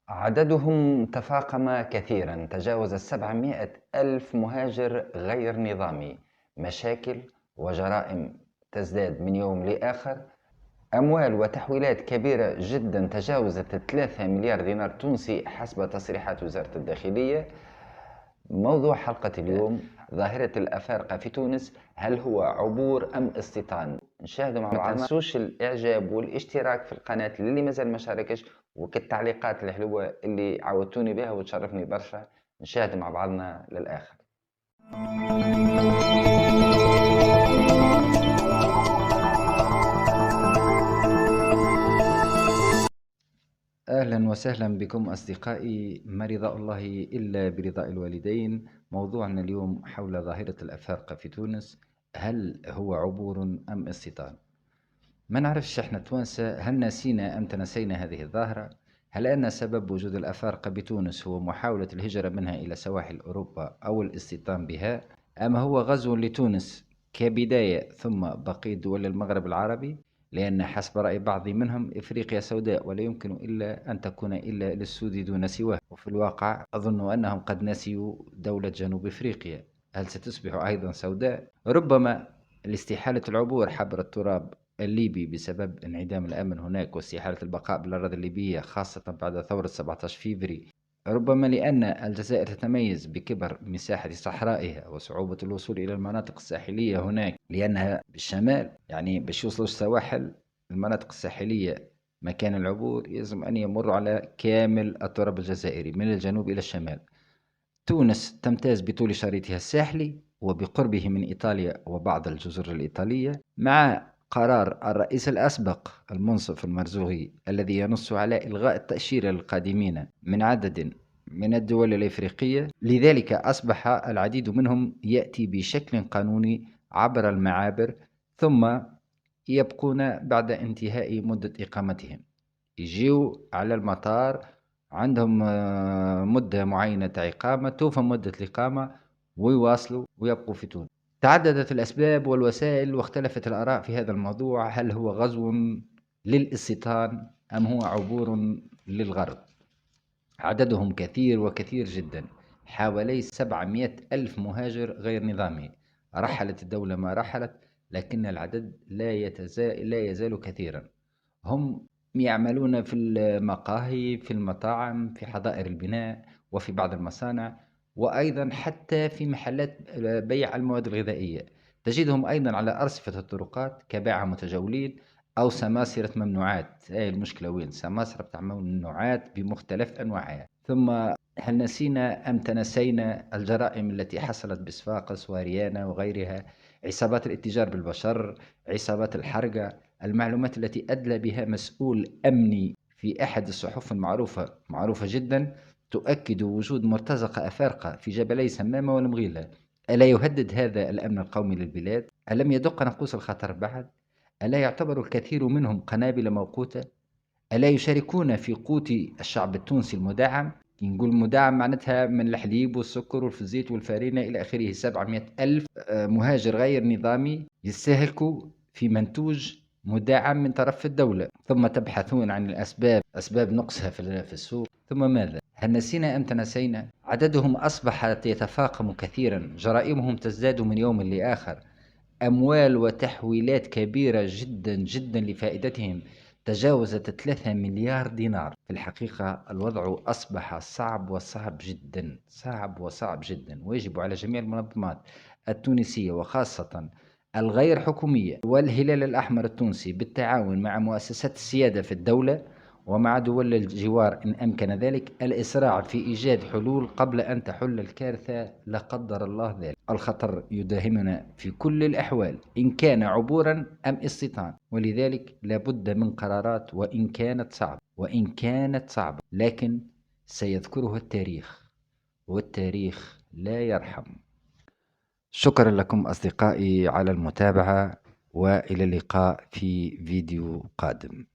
عددهم تفاقم كثيرا، تجاوز 700 ألف مهاجر غير نظامي. مشاكل وجرائم تزداد من يوم لآخر. أموال وتحويلات كبيرة جدا تجاوزت 3 مليار دينار تونسي حسب تصريحات وزارة الداخلية. موضوع حلقة اليوم: ظاهرة الأفارقة في تونس، هل هو عبور أم استيطان؟ نشاهدوا مع بعض. ما تنسوش الإعجاب والاشتراك في القناة للي مازال ما شاركش، وكالتعليقات الحلوة اللي عودتوني بها وتشرفني برشا. نشاهد مع بعضنا للآخر. أهلا وسهلا بكم أصدقائي. ما رضاء الله إلا برضاء الوالدين. موضوعنا اليوم حول ظاهرة الأفارقة في تونس، هل هو عبور أم استيطان؟ ما نعرفش احنا توانسة هل نسينا أم تنسينا هذه الظاهرة؟ هل أن سبب وجود الأفارقة بتونس هو محاولة الهجرة منها إلى سواحل أوروبا أو الاستيطان بها، أم هو غزو لتونس كبداية ثم بقية دول المغرب العربي؟ لأن حسب رأي بعض منهم إفريقيا سوداء ولا يمكن إلا أن تكون إلا للسود دون سواه، وفي الواقع أظن أنهم قد نسيوا دولة جنوب إفريقيا. هل ستصبح أيضا سوداء؟ ربما لاستحالة العبور حبر التراب الليبي بسبب انعدام الأمن هناك واستحالة البقاء بالأراضي الليبية خاصة بعد ثورة 17 فيفري. ربما لأن الجزائر تتميز بكبر مساحة صحرائها وصعوبة الوصول إلى المناطق الساحلية هناك، لأنها بالشمال، يعني باش يوصلوا السواحل المناطق الساحلية مكان العبور يلزم أن يمر على كامل التراب الجزائري من الجنوب إلى الشمال. تونس تمتاز بطول شريطها الساحلي وبقربه من إيطاليا وبعض الجزر الإيطالية، مع قرار الرئيس الأسبق المنصف المرزوغي الذي ينص على إلغاء التأشيرة للقادمين من عدد من الدول الإفريقية. لذلك أصبح العديد منهم يأتي بشكل قانوني عبر المعابر، ثم يبقون بعد انتهاء مدة إقامتهم يجيو على المطار، عندهم مدة معينة إقامة، توفى مدة الإقامة ويواصلوا ويبقوا في تونس. تعددت الأسباب والوسائل واختلفت الآراء في هذا الموضوع، هل هو غزو للاستيطان أم هو عبور للغرب؟ عددهم كثير وكثير جدا، حوالي 700 ألف مهاجر غير نظامي. رحلت الدولة ما رحلت، لكن العدد لا يزال كثيرا. هم يعملون في المقاهي، في المطاعم، في حظائر البناء، وفي بعض المصانع، وأيضا حتى في محلات بيع المواد الغذائية. تجدهم أيضا على أرصفة الطرقات كباعة متجولين أو سماسرة ممنوعات. هاي المشكلة وين؟ سماسرة بتاع ممنوعات بمختلف أنواعها. ثم هل نسينا أم تنسينا الجرائم التي حصلت بصفاقس وريانا وغيرها؟ عصابات الاتجار بالبشر، عصابات الحرقة. المعلومات التي أدلى بها مسؤول أمني في أحد الصحف معروفة جدا تؤكد وجود مرتزقة أفارقة في جبلي سمامة والمغيلة. ألا يهدد هذا الأمن القومي للبلاد؟ ألم يدق ناقوس الخطر بعد؟ ألا يعتبر الكثير منهم قنابل موقوتة؟ ألا يشاركون في قوت الشعب التونسي المدعم؟ نقول مدعم معناتها من الحليب والسكر والزيت والفارينة إلى آخره. 700 ألف مهاجر غير نظامي يستهلكوا في منتوج مدعم من طرف الدولة، ثم تبحثون عن أسباب نقصها في السوق. ثم ماذا؟ هل نسينا أم تنسينا؟ عددهم أصبح يتفاقم كثيرا، جرائمهم تزداد من يوم لآخر. أموال وتحويلات كبيرة جدا جدا لفائدتهم تجاوزت 3 مليار دينار. في الحقيقة الوضع أصبح صعب وصعب جدا، ويجب على جميع المنظمات التونسية وخاصة الغير حكومية والهلال الأحمر التونسي بالتعاون مع مؤسسات السيادة في الدولة ومع دول الجوار إن أمكن ذلك الإسراع في إيجاد حلول قبل أن تحل الكارثة لا قدر الله ذلك. الخطر يداهمنا في كل الأحوال إن كان عبورا أم استيطان، ولذلك لابد من قرارات وإن كانت صعبة لكن سيذكرها التاريخ، والتاريخ لا يرحم. شكرا لكم أصدقائي على المتابعة، وإلى اللقاء في فيديو قادم.